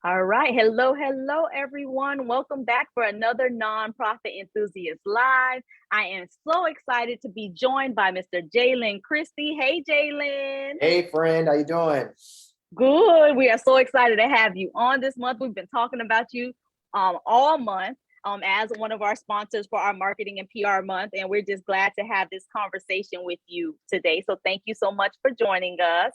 All right. Hello, everyone. Welcome back for another Nonprofit Enthusiast Live. I am so excited to be joined by Mr. Jaylen Christie. Hey, Jaylen. Hey friend, how you doing? Good. We are so excited to have you on this month. We've been talking about you all month as one of our sponsors for our marketing and PR month. And we're just glad to have this conversation with you today. So thank you so much for joining us.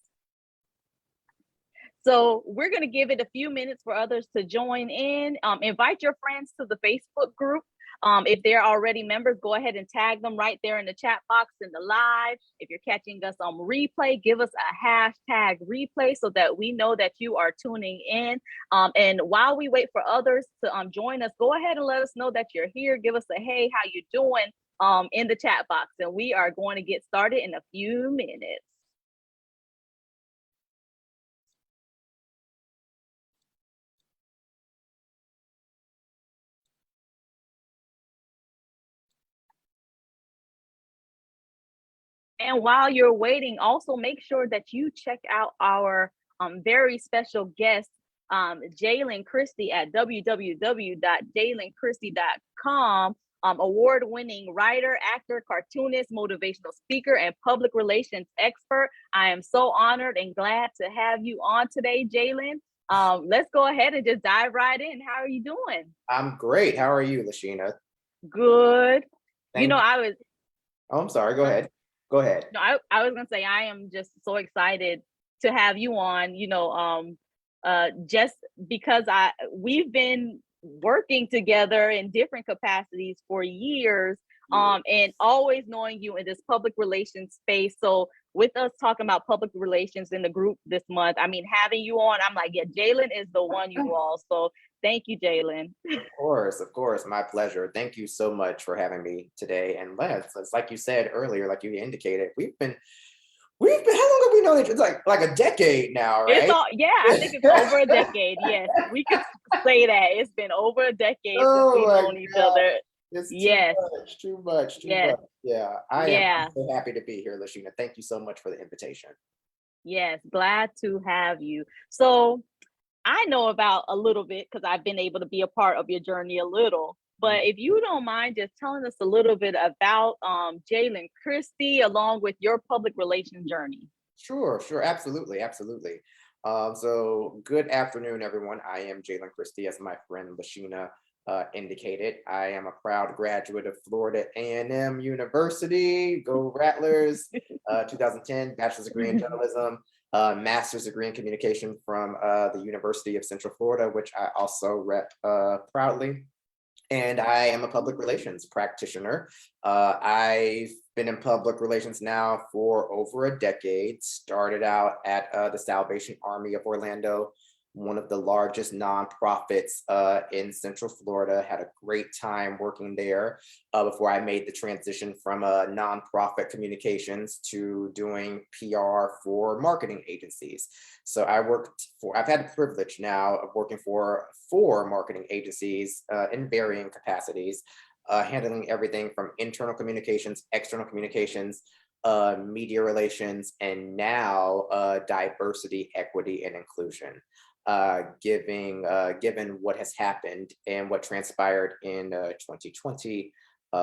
So we're going to give it a few minutes for others to join in. Invite your friends to the Facebook group. If they're already members, go ahead and tag them right there in the chat box in the live. If you're catching us on replay, give us a hashtag replay so that we know that you are tuning in. And while we wait for others to join us, go ahead and let us know that you're here. Give us a hey, how you doing in the chat box. And we are going to get started in a few minutes. And while you're waiting, also make sure that you check out our very special guest, Jaylen Christie at www.jaylenchristie.com. Award-winning writer, actor, cartoonist, motivational speaker, and public relations expert. I am so honored and glad to have you on today, Jaylen. Let's go ahead and just dive right in. How are you doing? I'm great. How are you, Lasheena? Good. Thank you. I was Oh, I'm sorry. Go ahead. Go ahead. No, I was gonna say I am just so excited to have you on, just because we've been working together in different capacities for years, and always knowing you in this public relations space. So with us talking about public relations in the group this month, I mean, having you on, I'm like, yeah, Jaylen is the one, you all. So thank you, Jaylen. Of course, my pleasure. Thank you so much for having me today. And it's like you said earlier, like you indicated, we've been how long have we known each other? It's like a decade now, It's right? all, yeah, I think it's over a decade. Yes, we could say that. It's been over a decade since Oh we've my known each God. other. It's Yes, too yes, much. Yeah, I am yeah, so happy to be here, Lasheena. Thank you so much for the invitation. yes. Glad to have you. So I know about a little bit because I've been able to be a part of your journey a little. Mm. But if you don't mind just telling us a little bit about Jaylen Christie along with your public relations journey. Sure, absolutely. So good afternoon, everyone. I am Jaylen Christie, as my friend Lasheena indicated. I am a proud graduate of Florida A&M University. Go Rattlers! 2010, bachelor's degree in journalism, master's degree in communication from the University of Central Florida, which I also rep proudly. And I am a public relations practitioner. I've been in public relations now for over a decade. Started out at the Salvation Army of Orlando, one of the largest nonprofits in Central Florida. Had a great time working there before I made the transition from nonprofit communications to doing PR for marketing agencies. So I've had the privilege now of working for 4 marketing agencies in varying capacities, handling everything from internal communications, external communications, media relations, and now diversity, equity, and inclusion. Given what has happened and what transpired in 2020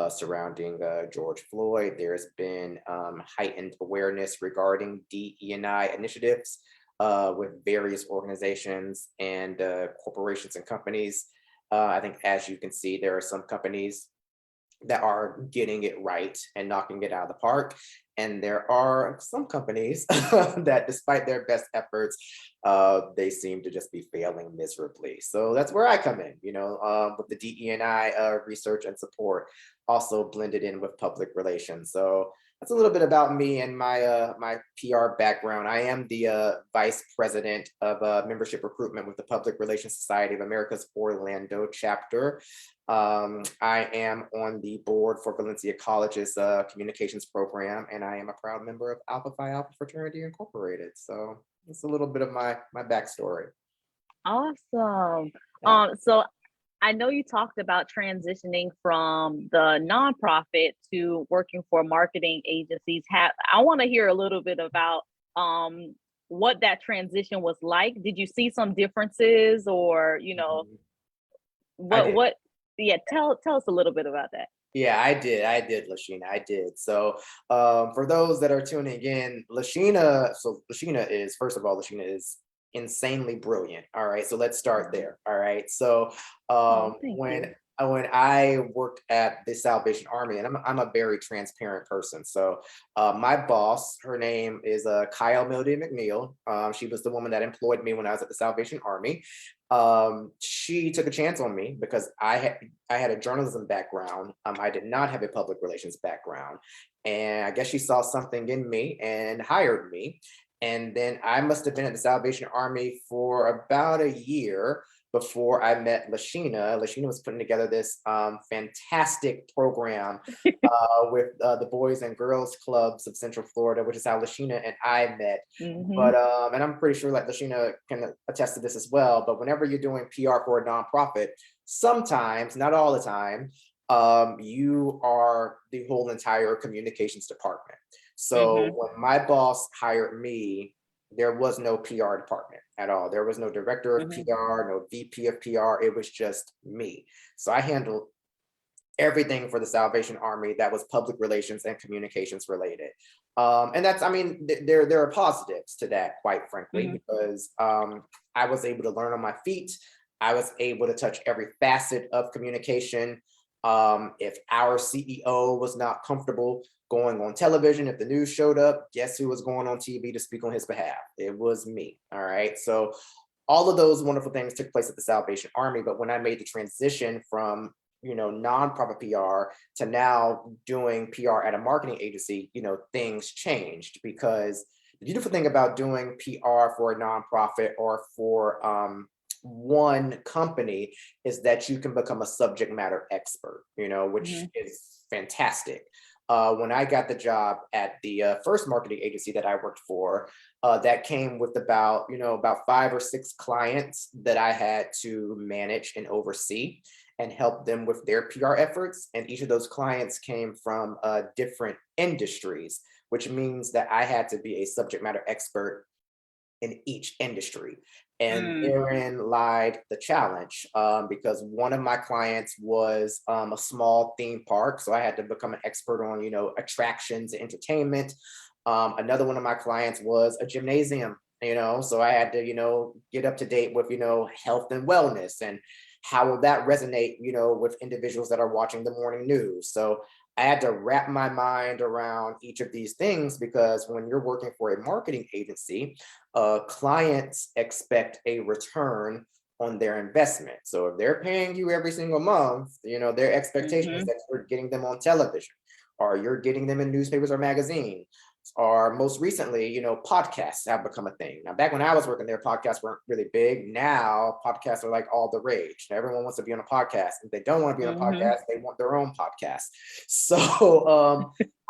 surrounding George Floyd, there's been heightened awareness regarding DE&I initiatives with various organizations and corporations and companies. I think, as you can see, there are some companies that are getting it right and knocking it out of the park. And there are some companies that, despite their best efforts, they seem to just be failing miserably. So that's where I come in, with the DE&I research and support, also blended in with public relations. So that's a little bit about me and my PR background. I am the vice president of membership recruitment with the Public Relations Society of America's Orlando chapter. I am on the board for Valencia College's communications program, and I am a proud member of Alpha Phi Alpha Fraternity Incorporated. So it's a little bit of my backstory. Awesome. Yeah. So I know you talked about transitioning from the nonprofit to working for marketing agencies. I want to hear a little bit about what that transition was like. Did you see some differences, or Mhm. I what did. what yeah, tell us a little bit about that. Yeah, I did, Lasheena. I did. So, for those that are tuning in, Lasheena is, first of all, Lasheena is insanely brilliant. All right, so let's start Mhm. there. All right, so Oh, thank you. when I worked at the Salvation Army, and I'm a very transparent person. So, my boss, her name is Kyle Mildy McNeil. She was the woman that employed me when I was at the Salvation Army. She took a chance on me because I had a journalism background. I did not have a public relations background. And I guess she saw something in me and hired me. And then I must have been at the Salvation Army for about a year before I met Lasheena. Lasheena was putting together this fantastic program with the Boys and Girls Clubs of Central Florida, which is how Lasheena and I met. Mhm. But and I'm pretty sure like Lasheena can attest to this as well. But whenever you're doing PR for a nonprofit, sometimes, not all the time, you are the whole entire communications department. So Mhm. when my boss hired me, there was no PR department at all. There was no director of Mhm. PR, no VP of PR. It was just me. So I handled everything for the Salvation Army that was public relations and communications related. And that's, I mean, there are positives to that, quite frankly, Mhm. because I was able to learn on my feet. I was able to touch every facet of communication. If our CEO was not comfortable going on television, if the news showed up, guess who was going on TV to speak on his behalf? It was me. All right. So all of those wonderful things took place at the Salvation Army. But when I made the transition from nonprofit PR to now doing PR at a marketing agency, things changed because the beautiful thing about doing PR for a nonprofit or for one company is that you can become a subject matter expert, which Mhm. is fantastic. When I got the job at the first marketing agency that I worked for, that came with about 5 or 6 clients that I had to manage and oversee and help them with their PR efforts. And each of those clients came from different industries, which means that I had to be a subject matter expert in each industry. And Mm. therein lied the challenge because one of my clients was a small theme park. So I had to become an expert on, attractions, entertainment. Another one of my clients was a gymnasium, so I had to, get up to date with, health and wellness and how will that resonate, with individuals that are watching the morning news. So I had to wrap my mind around each of these things because when you're working for a marketing agency, clients expect a return on their investment. So if they're paying you every single month, their expectation is Mhm. that you're getting them on television or you're getting them in newspapers or magazines. Or most recently, podcasts have become a thing. Now, back when I was working there, podcasts weren't really big. Now, podcasts are like all the rage. Everyone wants to be on a podcast. If they don't want to be on a Mhm. podcast, they want their own podcast. So,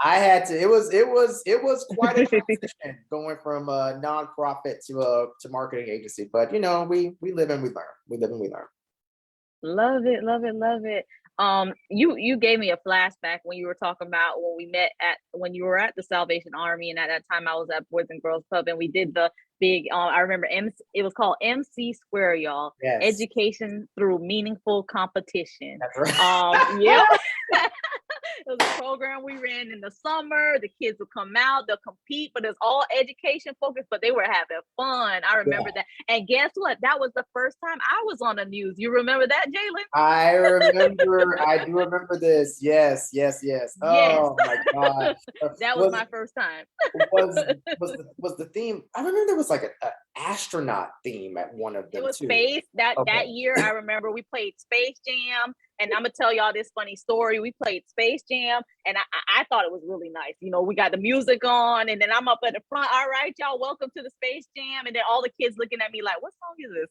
I had to. It was quite a transition going from a nonprofit to marketing agency. But we live and we learn. We live and we learn. Love it, love it, love it. You gave me a flashback when you were talking about when we met at when you were at the Salvation Army, and at that time I was at Boys and Girls Club, and we did the big. I remember it was called MC Square, y'all. Yes, Education through meaningful competition. that's right. Yeah. It was a program we ran in the summer. The kids would come out, they'll compete, but it's all education focused, but they were having fun. I remember Yeah. that. And guess what? That was the first time I was on the news. You remember that, Jaylen? I do remember this. Yes, yes, yes. Yes. Oh my God. That was Was my first time. was the theme? I remember there was like a astronaut theme at one of It them was too. space. That Okay. year, I remember we played Space Jam, and I'm gonna tell y'all this funny story. We played Space Jam, and I thought it was really nice. We got the music on, and then I'm up at the front. All right, y'all, welcome to the Space Jam, and then all the kids looking at me like, "What song is this?"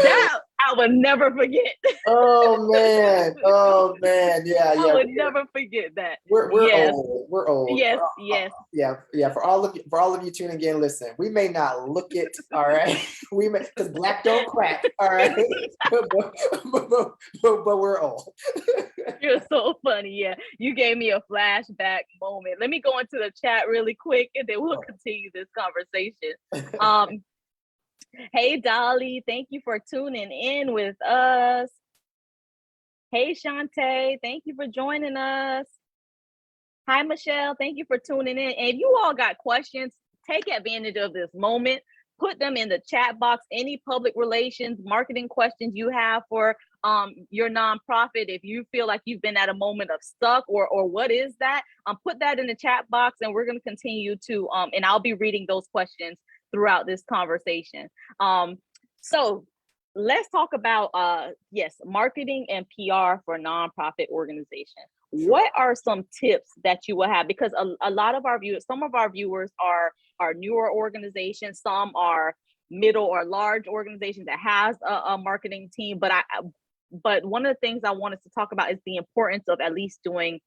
That I would never forget. Oh man. Oh man. Yeah, I yeah. would never forget that. We're Yes, old. We're old. yes, yes. Yeah, yeah. For all of you tuning in, listen. We may not look it, all right. We may because black don't crack, all right. but, but we're old. You're so funny. Yeah, you gave me a flashback moment. Let me go into the chat really quick, and then we'll continue this conversation. Um, hey Dolly, thank you for tuning in with us. Hey Shantae, thank you for joining us. Hi Michelle, thank you for tuning in. And if you all got questions, take advantage of this moment. Put them in the chat box. Any public relations, marketing questions you have for your nonprofit. If you feel like you've been at a moment of stuck or what is that, put that in the chat box, and we're going to continue to and I'll be reading those questions throughout this conversation. So let's talk about yes, marketing and PR for nonprofit organizations. Sure. What are some tips that you will have? Because a lot of our viewers, some of our viewers are newer organizations, some are middle or large organizations that has a marketing team. But one of the things I wanted to talk about is the importance of at least doing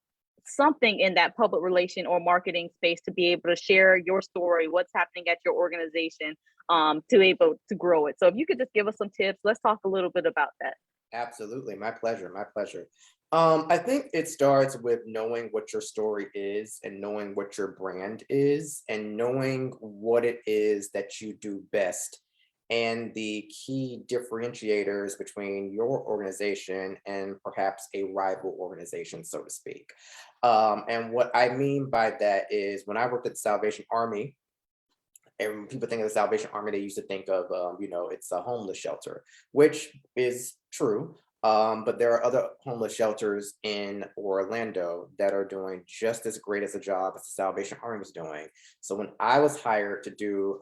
something in that public relation or marketing space to be able to share your story, what's happening at your organization, to be able to grow it. So if you could just give us some tips, let's talk a little bit about that. Absolutely. My pleasure. My pleasure. I think it starts with knowing what your story is and knowing what your brand is and knowing what it is that you do best and the key differentiators between your organization and perhaps a rival organization, so to speak. And what I mean by that is when I worked at the Salvation Army, and when people think of the Salvation Army, they used to think of, it's a homeless shelter, which is true. But there are other homeless shelters in Orlando that are doing just as great as a job as the Salvation Army was doing. So when I was hired to do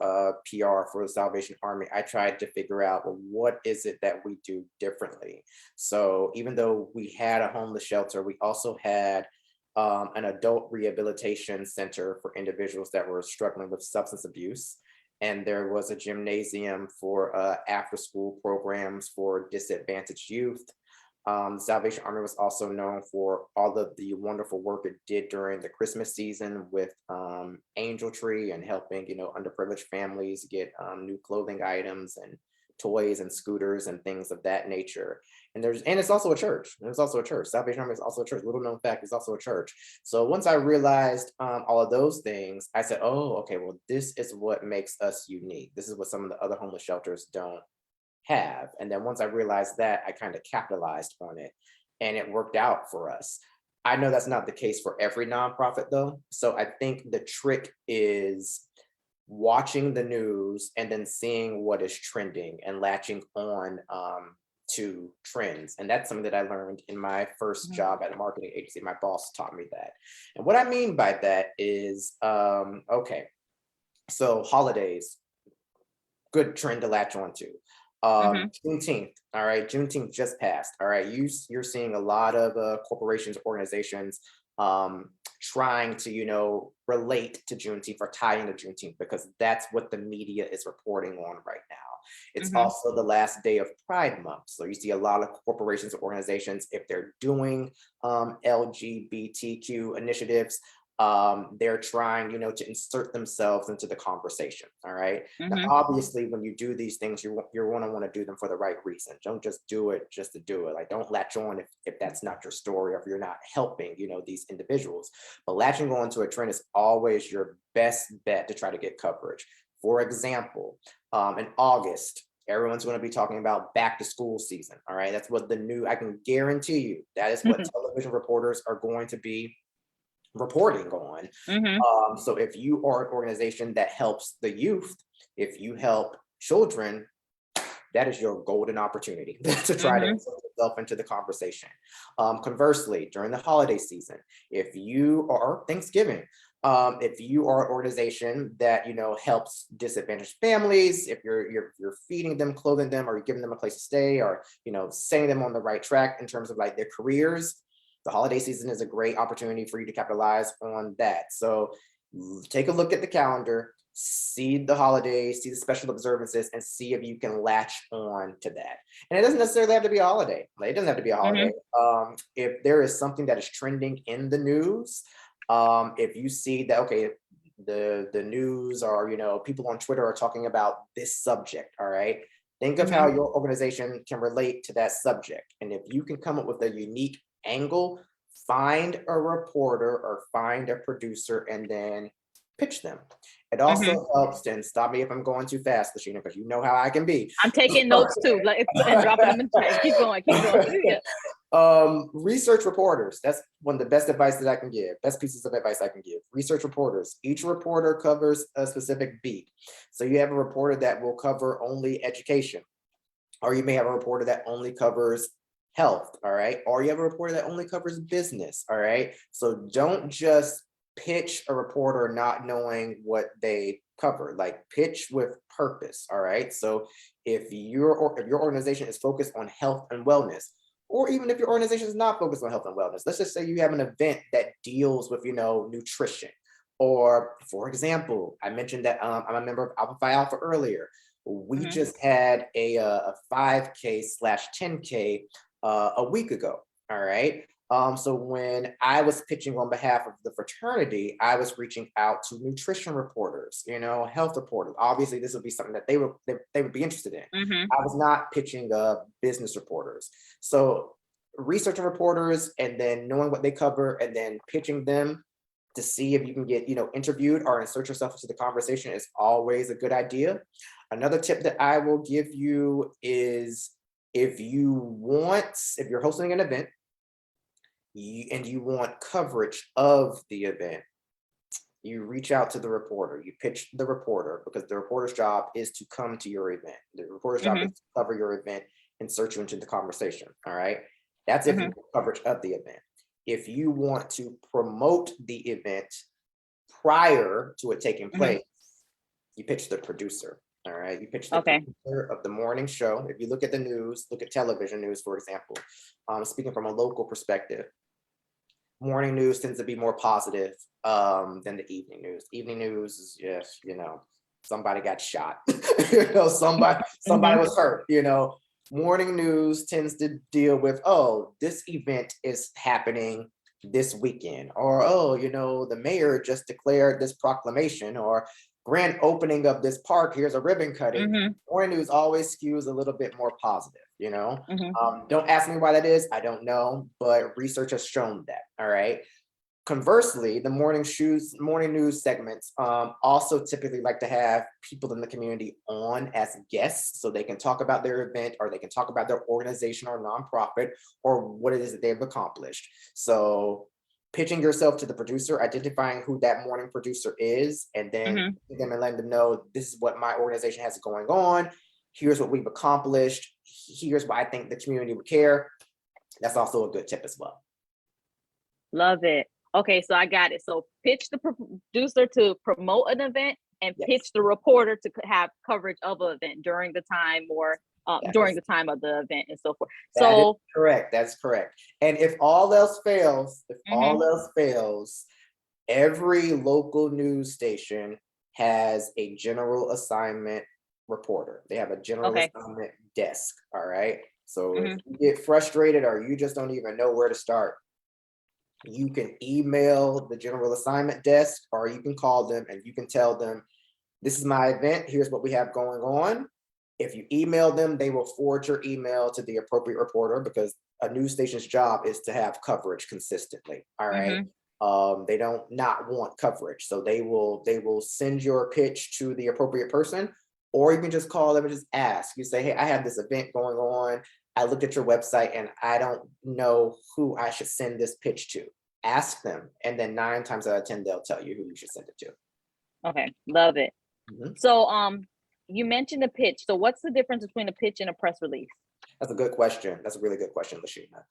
PR for the Salvation Army, I tried to figure out, well, what is it that we do differently? So even though we had a homeless shelter, we also had an adult rehabilitation center for individuals that were struggling with substance abuse. And there was a gymnasium for after school programs for disadvantaged youth. The Salvation Army was also known for all of the wonderful work it did during the Christmas season with Angel Tree and helping, underprivileged families get new clothing items and toys and scooters and things of that nature. And it's also a church. There's also a church. Salvation Army is also a church. Little known fact, it's also a church. So once I realized all of those things, I said, oh, okay, well, this is what makes us unique. This is what some of the other homeless shelters don't have. And then once I realized that, I kind of capitalized on it and it worked out for us. I know that's not the case for every nonprofit though. So I think the trick is watching the news and then seeing what is trending and latching on to trends. And that's something that I learned in my first job at a marketing agency. My boss taught me that. And what I mean by that is, okay, so holidays, good trend to latch on to. Juneteenth, all right, Juneteenth just passed, all right, you're seeing a lot of corporations, organizations trying to, relate to Juneteenth or tie into Juneteenth because that's what the media is reporting on right now. It's also the last day of Pride Month. So you see a lot of corporations or organizations, if they're doing LGBTQ initiatives, they're trying, to insert themselves into the conversation. All right. Now, obviously, when you do these things, you're going to want to do them for the right reason. Don't just do it just to do it. Like, don't latch on if that's not your story or if you're not helping, these individuals. But latching on to a trend is always your best bet to try to get coverage. For example, in August, everyone's going to be talking about back to school season. All right. That's what I can guarantee you that is what television reporters are going to be reporting on. So if you are an organization that helps the youth, if you help children, that is your golden opportunity to try to insert yourself into the conversation. Conversely, during the holiday season, if you are Thanksgiving, if you are an organization that helps disadvantaged families, if you're feeding them, clothing them, or you're giving them a place to stay, or setting them on the right track in terms of like their careers, the holiday season is a great opportunity for you to capitalize on that. So take a look at the calendar, see the holidays, see the special observances, and see if you can latch on to that. And it doesn't necessarily have to be a holiday. Like, it doesn't have to be a holiday. If there is something that is trending in the news, if you see that, okay, the news or, people on Twitter are talking about this subject, all right? Think of how your organization can relate to that subject. And if you can come up with a unique angle, find a reporter or find a producer and then pitch them. It also helps, and stop me if I'm going too fast, Lasheena, because you know how I can be. I'm taking notes too, like, and dropping them in the chat. Keep going, keep going. Yeah. Research reporters. That's one of the best advice that I can give. Best pieces of advice I can give. Research reporters. Each reporter covers a specific beat. So you have a reporter that will cover only education, or you may have a reporter that only covers health, all right? Or you have a reporter that only covers business, all right? So don't just pitch a reporter not knowing what they cover. Like, pitch with purpose, all right? So if your organization is focused on health and wellness, or even if your organization is not focused on health and wellness, let's just say you have an event that deals with, nutrition. Or, for example, I mentioned that I'm a member of Alpha Phi Alpha earlier. We just had a 5K/10K a week ago. All right. So when I was pitching on behalf of the fraternity, I was reaching out to nutrition reporters, health reporters. Obviously, this would be something that they would be interested in. I was not pitching business reporters. So researching reporters and then knowing what they cover and then pitching them to see if you can get, interviewed or insert yourself into the conversation is always a good idea. Another tip that I will give you is, if you're hosting an event and you want coverage of the event, you reach out to the reporter, you pitch the reporter, because the reporter's job is to come to your event. The reporter's job is to cover your event, insert you into the conversation. All right. That's if you want coverage of the event. If you want to promote the event prior to it taking place, you pitch the producer. All right. You pitch the producer of the morning show. If you look at the news, look at television news, for example, speaking from a local perspective, morning news tends to be more positive than the evening news. Evening news is just, somebody got shot, somebody was hurt, Morning news tends to deal with, oh, this event is happening this weekend, or, oh, the mayor just declared this proclamation, or grand opening of this park, here's a ribbon cutting. Morning news always skews a little bit more positive, Don't ask me why that is. I don't know, but research has shown that. All right. Conversely, the morning news segments also typically like to have people in the community on as guests, so they can talk about their event, or they can talk about their organization or nonprofit, or what it is that they've accomplished. So pitching yourself to the producer, identifying who that morning producer is, and then them and letting them know, this is what my organization has going on. Here's what we've accomplished. Here's why I think the community would care. That's also a good tip as well. Love it. Okay, so I got it. So pitch the producer to promote an event, and pitch the reporter to have coverage of an event during the time, or during the time of the event, and so forth. That is correct. That's correct. And if all else fails, every local news station has a general assignment reporter. They have a general assignment desk. All right. So if you get frustrated or you just don't even know where to start, you can email the general assignment desk, or you can call them and you can tell them, this is my event, here's what we have going on. If you email them, they will forward your email to the appropriate reporter, because a news station's job is to have coverage consistently. All right. They don't not want coverage. So they will send your pitch to the appropriate person, or you can just call them and just ask. You say, hey, I have this event going on. I looked at your website and I don't know who I should send this pitch to. Ask them, and then 9 times out of 10, they'll tell you who you should send it to. Okay, love it. So you mentioned a pitch. So what's the difference between a pitch and a press release? That's a good question. That's a really good question, Lasheena.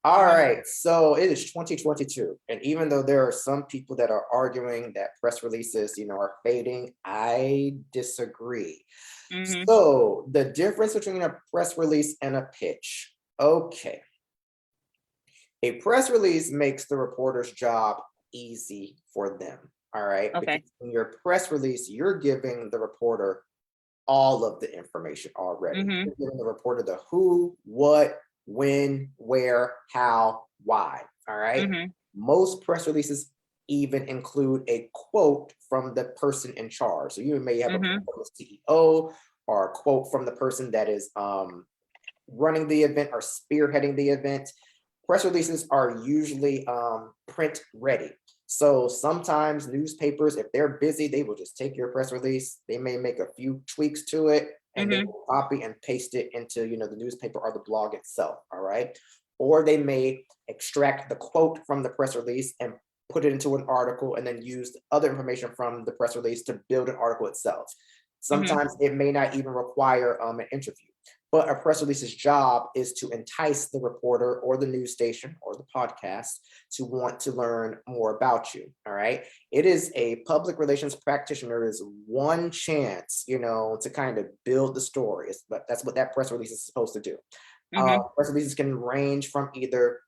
All right, so it is 2022, and even though there are some people that are arguing that press releases, are fading, I disagree. So the difference between a press release and a pitch. Okay. A press release makes the reporter's job easy for them. All right. Okay. Because in your press release, you're giving the reporter all of the information already. You're giving the reporter the who, what, when, where, how, why. All right. Most press releases even include a quote from the person in charge. So you may have a quote from the CEO, or a quote from the person that is running the event or spearheading the event. press releases are usually print ready. So sometimes newspapers, if they're busy, they will just take your press release. They may make a few tweaks to it and they will copy and paste it into, the newspaper or the blog itself. All right. Or they may extract the quote from the press release and put it into an article and then use other information from the press release to build an article itself. Sometimes it may not even require an interview, but a press release's job is to entice the reporter or the news station or the podcast to want to learn more about you. All right. It is a public relations practitioner's one chance, to kind of build the story. But that's what that press release is supposed to do. Press releases can range from either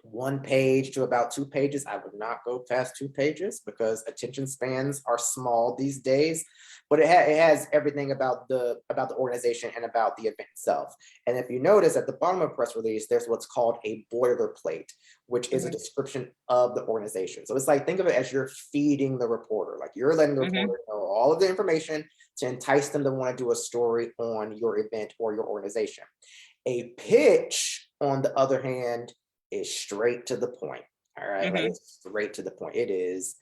1 page to about 2 pages. I would not go past 2 pages because attention spans are small these days, but it has everything about the organization and about the event itself. And if you notice at the bottom of a press release, there's what's called a boilerplate, which is a description of the organization. So it's like, think of it as you're feeding the reporter, like you're letting the reporter know all of the information to entice them to want to do a story on your event or your organization. A pitch, on the other hand, is straight to the point. All right, like it's straight to the point. It is,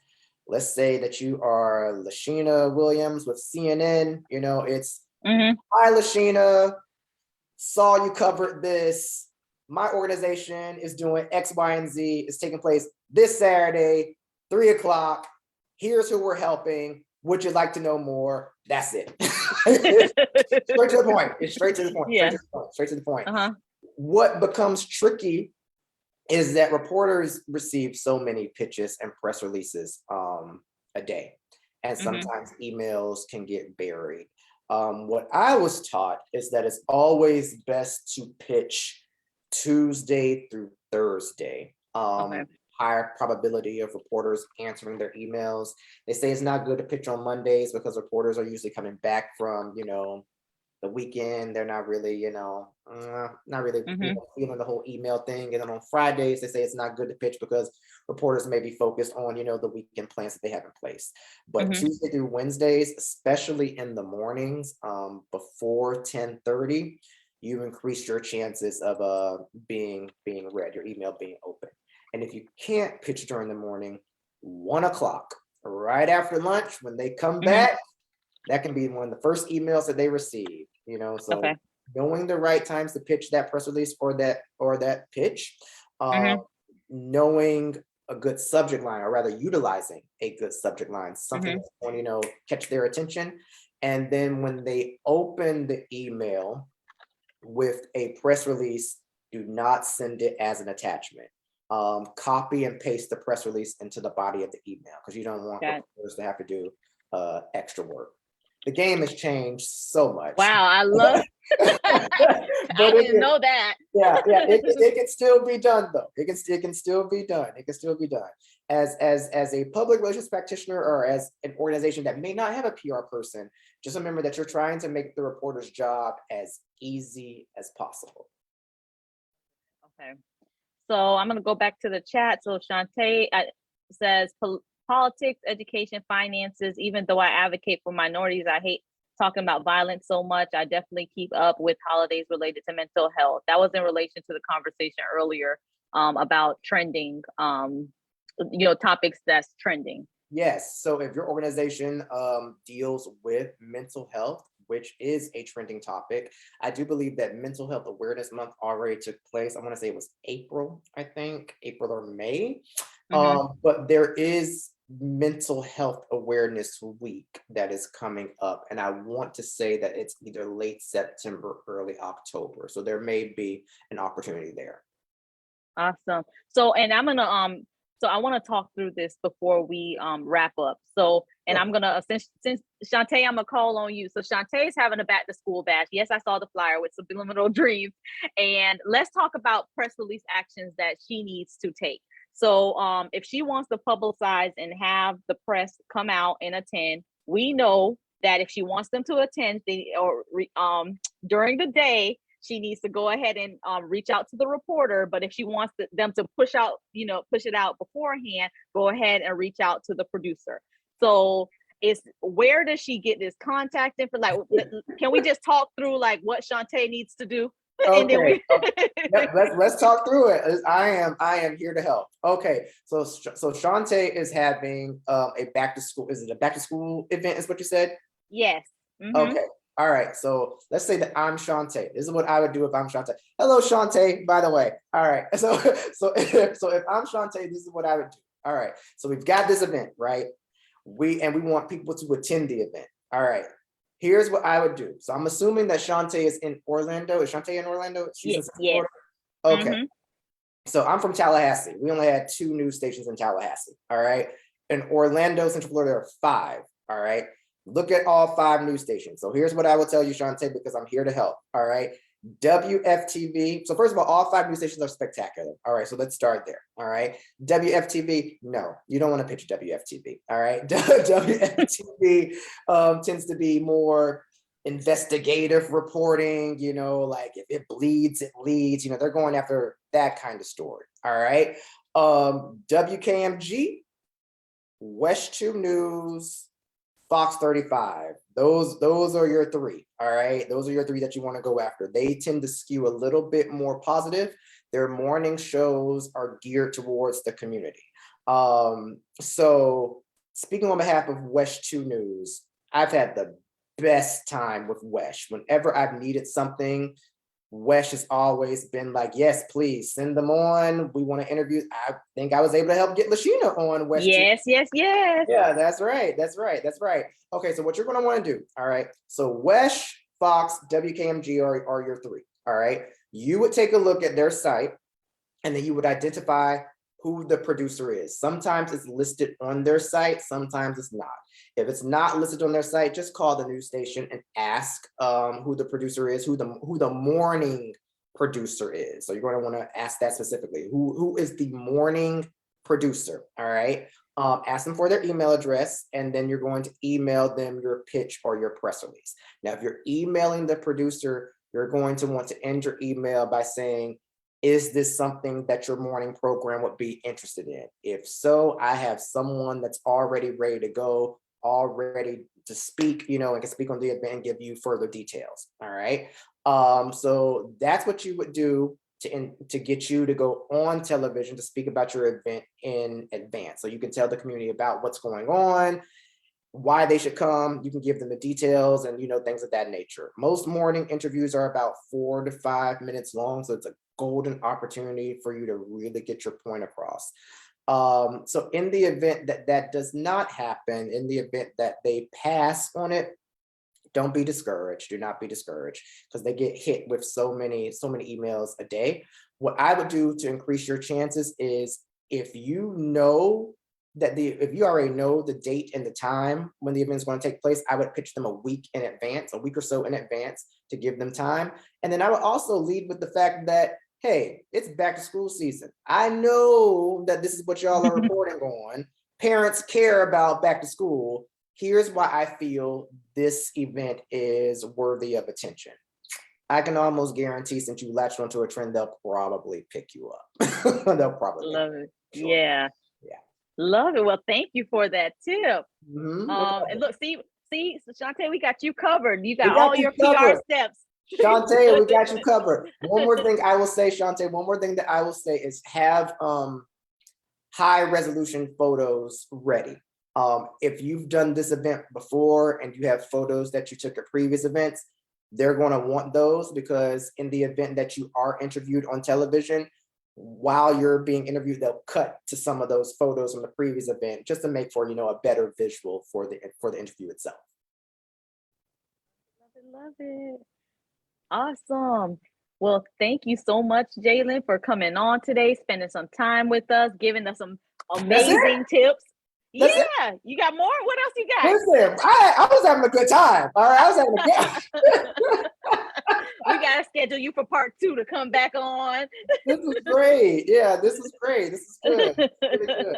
let's say that you are Lasheena Williams with CNN, it's, hi Lasheena, saw you covered this. My organization is doing X, Y, and Z. It's taking place this Saturday, 3:00. Here's who we're helping. Would you like to know more? That's it. Straight to the point. It's straight to the point. Yeah. Straight to the point. What becomes tricky is that reporters receive so many pitches and press releases a day. And sometimes emails can get buried. What I was taught is that it's always best to pitch Tuesday through Thursday. Higher probability of reporters answering their emails. They say it's not good to pitch on Mondays because reporters are usually coming back from, the weekend. They're not really, feeling the whole email thing. And then on Fridays, they say it's not good to pitch because reporters may be focused on, the weekend plans that they have in place. But Tuesday through Wednesdays, especially in the mornings, before 10:30, you increase your chances of being read, your email being open. And if you can't pitch during the morning, 1:00, right after lunch, when they come back, that can be one of the first emails that they receive, so knowing the right times to pitch that press release or that pitch, knowing a good subject line, or rather utilizing a good subject line, something that's going to, catch their attention. And then when they open the email with a press release, do not send it as an attachment. Copy and paste the press release into the body of the email because you don't want reporters to have to do extra work. The game has changed so much. Wow, I love I didn't know that. Yeah, it can still be done though. It can still be done. It can still be done. As a public relations practitioner or as an organization that may not have a PR person, just remember that you're trying to make the reporter's job as easy as possible. Okay. So I'm going to go back to the chat. So Shantae says, politics, education, finances, even though I advocate for minorities, I hate talking about violence so much. I definitely keep up with holidays related to mental health. That was in relation to the conversation earlier about trending, topics that's trending. Yes. So if your organization deals with mental health, which is a trending topic, I do believe that Mental Health Awareness Month already took place. I want to say it was April or May. But there is Mental Health Awareness Week that is coming up. And I want to say that it's either late September, early October. So there may be an opportunity there. Awesome. So, and I'm going to, so I want to talk through this before we wrap up. So, and I'm going to, since Shantae, I'm going to call on you. So Shantae is having a back to school bash. Yes, I saw the flyer with Subliminal Dreams. And let's talk about press release actions that she needs to take. So if she wants to publicize and have the press come out and attend, we know that if she wants them to attend during the day, she needs to go ahead and reach out to the reporter. But if she wants them to push it out beforehand, go ahead and reach out to the producer. So where does she get this contact info? Like, can we just talk through like what Shantae needs to do? And then Okay. we Yep, let's talk through it. I am here to help. Okay, so Shantae is having a back to school. Is it a back to school event? Is what you said? yes. Mm-hmm. Okay. All right. So let's say that I'm Shantae. This is what I would do if I'm Shantae. Hello, Shantae, by the way. All right. So if I'm Shantae, this is what I would do. All right. So we've got this event, right? We want people to attend the event. All right. Here's what I would do. So I'm assuming that Shantae is in Orlando. Is Shantae in Orlando? She's in Central Yes. Florida. Okay. Mm-hmm. So I'm from Tallahassee. We only had 2 news stations in Tallahassee. All right. In Orlando, Central Florida, there are 5. All right. Look at all 5 news stations. So here's what I will tell you, Shantae, because I'm here to help. All right. WFTV. So first of all 5 news stations are spectacular. All right. So let's start there. All right. WFTV. No, you don't want to pitch WFTV. All right. WFTV tends to be more investigative reporting, like if it bleeds, it leads, they're going after that kind of story. All right. WKMG, West 2 News, Fox 35. Those are your 3. All right. Those are your 3 that you want to go after. They tend to skew a little bit more positive. Their morning shows are geared towards the community. So speaking on behalf of West 2 News, I've had the best time with Wesh. Whenever I've needed something, Wesh has always been like, yes, please send them on. We want to interview. I think I was able to help get Lasheena on Wesh. Yes. Yeah, that's right. Okay, so what you're going to want to do, all right? So Wesh, Fox, WKMG are your 3, all right? You would take a look at their site, and then you would identify who the producer is. Sometimes it's listed on their site, sometimes it's not. If it's not listed on their site, just call the news station and ask who the producer is, who the morning producer is. So you're going to want to ask that specifically. Who is the morning producer? All right. Ask them for their email address, and then you're going to email them your pitch or your press release. Now, if you're emailing the producer, you're going to want to end your email by saying, is this something that your morning program would be interested in? If so, I have someone that's already ready to go, already to speak, and can speak on the event and give you further details. All right. So that's what you would do to get you to go on television to speak about your event in advance. So you can tell the community about what's going on, why they should come. You can give them the details and things of that nature. Most morning interviews are about 4 to 5 minutes long, so it's a golden opportunity for you to really get your point across. So in the event that does not happen, in the event that they pass on it, don't be discouraged. Do not be discouraged, because they get hit with so many emails a day. What I would do to increase your chances is, if you already know the date and the time when the event is going to take place, I would pitch them a week or so in advance, to give them time. And then I would also lead with the fact that, hey, it's back to school season. I know that this is what y'all are reporting on. Parents care about back to school. Here's why I feel this event is worthy of attention. I can almost guarantee, since you latched onto a trend, they'll probably pick you up. They'll probably Love it. sure. Yeah. Love it. Well, thank you for that tip. And look, see, so Shantae, we got you covered. You got all your PR steps. Shantae, we got you covered. One more thing I will say, Shantae, is have high resolution photos ready. If you've done this event before and you have photos that you took at previous events, they're going to want those, because in the event that you are interviewed on television, while you're being interviewed, they'll cut to some of those photos from the previous event, just to make for a better visual for the interview itself. Love it. Awesome. Well, thank you so much, Jaylen, for coming on today, spending some time with us, giving us some amazing tips. That's yeah, you got more? What else you got? Listen, I was having a good time. All right, I was having a good. We gotta schedule you for part 2 to come back on. This is great. Yeah, this is great. This is good. Really good.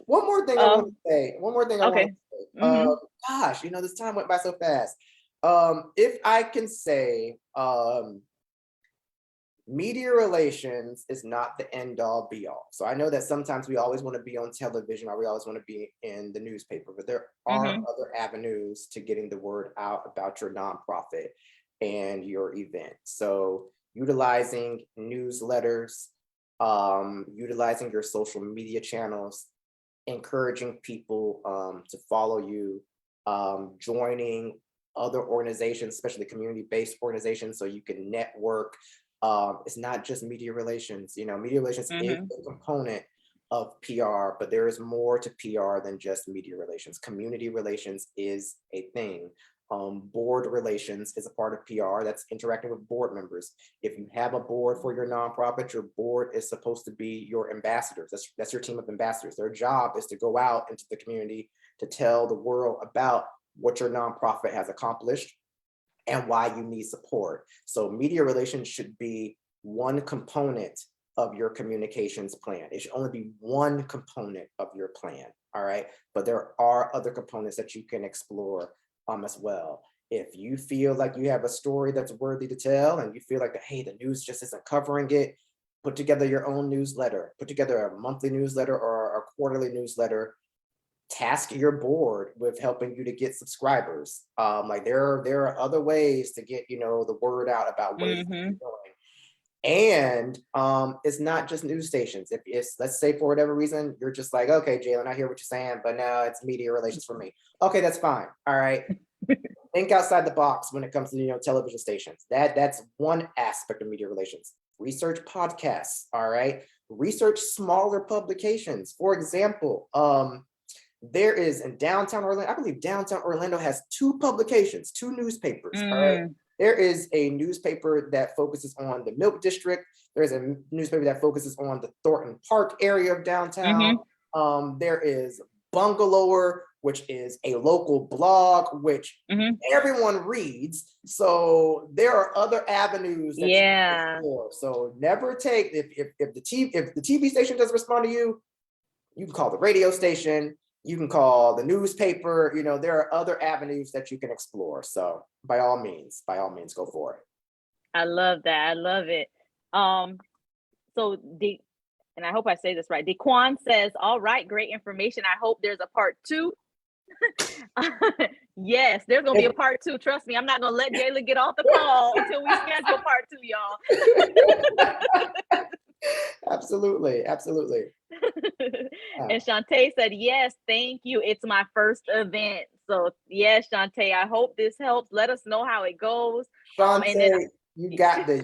One more thing I want to say. Gosh, this time went by so fast. If I can say, media relations is not the end all be all. So I know that sometimes we always want to be on television, or we always want to be in the newspaper, but there are other avenues to getting the word out about your nonprofit. and your event. So utilizing newsletters, utilizing your social media channels, encouraging people to follow you, joining other organizations, especially community-based organizations, so you can network. It's not just media relations. Media relations is a component of PR, but there is more to PR than just media relations. Community relations is a thing. Board relations is a part of PR. That's interacting with board members. If you have a board for your nonprofit, your board is supposed to be your ambassadors. That's your team of ambassadors. Their job is to go out into the community to tell the world about what your nonprofit has accomplished and why you need support. So media relations should be one component of your communications plan. It should only be one component of your plan, all right? But there are other components that you can explore as well. If you feel like you have a story that's worthy to tell and you feel like, hey, the news just isn't covering it, put together your own newsletter, put together a monthly newsletter or a quarterly newsletter. Task your board with helping you to get subscribers. Like there are other ways to get the word out about what it's doing. And it's not just news stations. If it's, let's say for whatever reason, you're just like, okay, Jaylen, I hear what you're saying, but now it's media relations for me. Okay, that's fine. All right. Think outside the box when it comes to television stations. That's one aspect of media relations. Research podcasts. All right. Research smaller publications. For example, there is in downtown Orlando, I believe downtown Orlando has two publications, two newspapers. All right. There is a newspaper that focuses on the Milk District. There's a newspaper that focuses on the Thornton Park area of downtown. There is Bungalower, which is a local blog, which everyone reads. So there are other avenues that you can explore. So never take, if the TV station doesn't respond to you, you can call the radio station. You can call the newspaper. There are other avenues that you can explore. So by all means, go for it. I love that. I love it. So and I hope I say this right. Dequan says, all right, great information. I hope there's a part 2. Yes, there's gonna be a part 2. Trust me, I'm not gonna let Jaylen get off the call until we schedule part 2, y'all. Absolutely. And Shantae said, yes, thank you. It's my first event. So yes, Shantae, I hope this helps. Let us know how it goes. Shantae, you got this,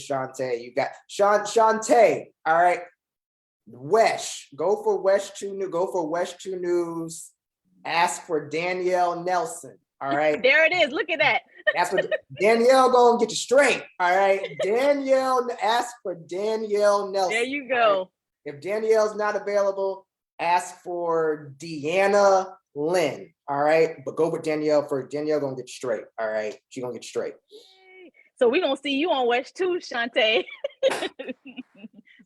Shantae. You got Shantae. All right. Go for West 2 News. Ask for Danielle Nelson. All right. There it is. Look at that. That's what Danielle gonna get you straight. All right. Ask for Danielle Nelson. There you go. Right? If Danielle's not available, ask for Deanna Lynn. All right. But go with Danielle first. Danielle gonna get you straight. All right. She gonna get you straight. So we're gonna see you on West 2, Shantae.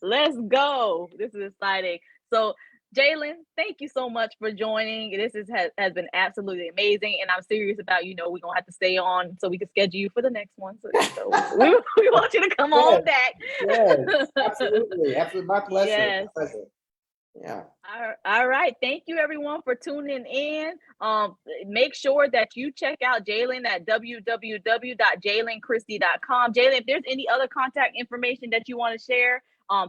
Let's go. This is exciting. So Jaylen, thank you so much for joining. This has been absolutely amazing. And I'm serious about, we're going to have to stay on so we can schedule you for the next one. So we want you to come on back. Yes, absolutely. Absolutely. My pleasure. Yes. My pleasure. Yeah. All right. Thank you, everyone, for tuning in. Make sure that you check out Jaylen at www.jaylenchristie.com. Jaylen, if there's any other contact information that you want to share,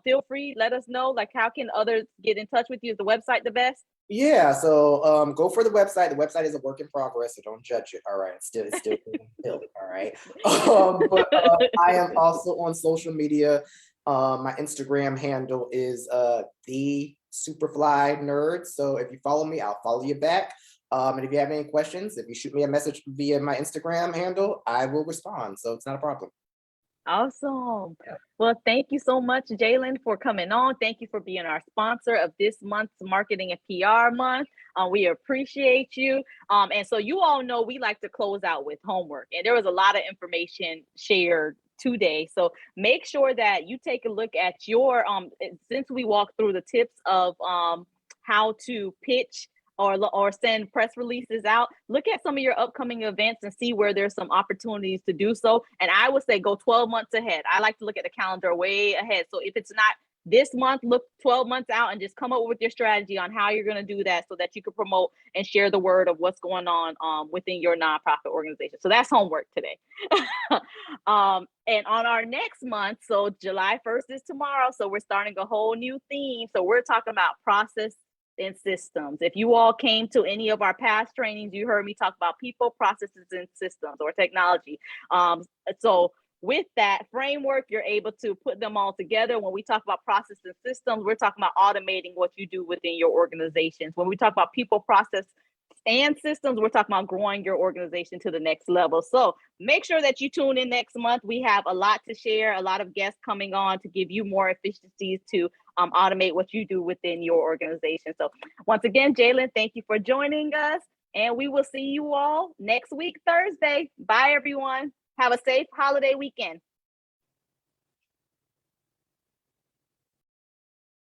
feel free, let us know. Like, how can others get in touch with you? Is the website the best? Yeah, so go for the website. The website is a work in progress, so don't judge it. All right, it's still being built. All right, but I am also on social media. My Instagram handle is the Superfly Nerd. So if you follow me, I'll follow you back. And if you have any questions, if you shoot me a message via my Instagram handle, I will respond. So it's not a problem. Awesome. Well, thank you so much, Jaylen, for coming on. Thank you for being our sponsor of this month's Marketing and PR Month. We appreciate you. And so you all know we like to close out with homework. And there was a lot of information shared today. So make sure that you take a look at your, since we walked through the tips of how to pitch or send press releases out, look at some of your upcoming events and see where there's some opportunities to do so. And I would say go 12 months ahead. I like to look at the calendar way ahead. So if it's not this month, look 12 months out and just come up with your strategy on how you're going to do that so that you can promote and share the word of what's going on within your nonprofit organization. So that's homework today. And on our next month, so July 1st is tomorrow. So we're starting a whole new theme. So we're talking about process and systems. If you all came to any of our past trainings, you heard me talk about people, processes, and systems, or technology. So with that framework, you're able to put them all together. When we talk about process and systems, we're talking about automating what you do within your organizations. When we talk about people, process, and systems, we're talking about growing your organization to the next level. So make sure that you tune in next month. We have a lot to share, a lot of guests coming on to give you more efficiencies to automate what you do within your organization. So once again, Jaylen, thank you for joining us. And we will see you all next week, Thursday. Bye, everyone. Have a safe holiday weekend.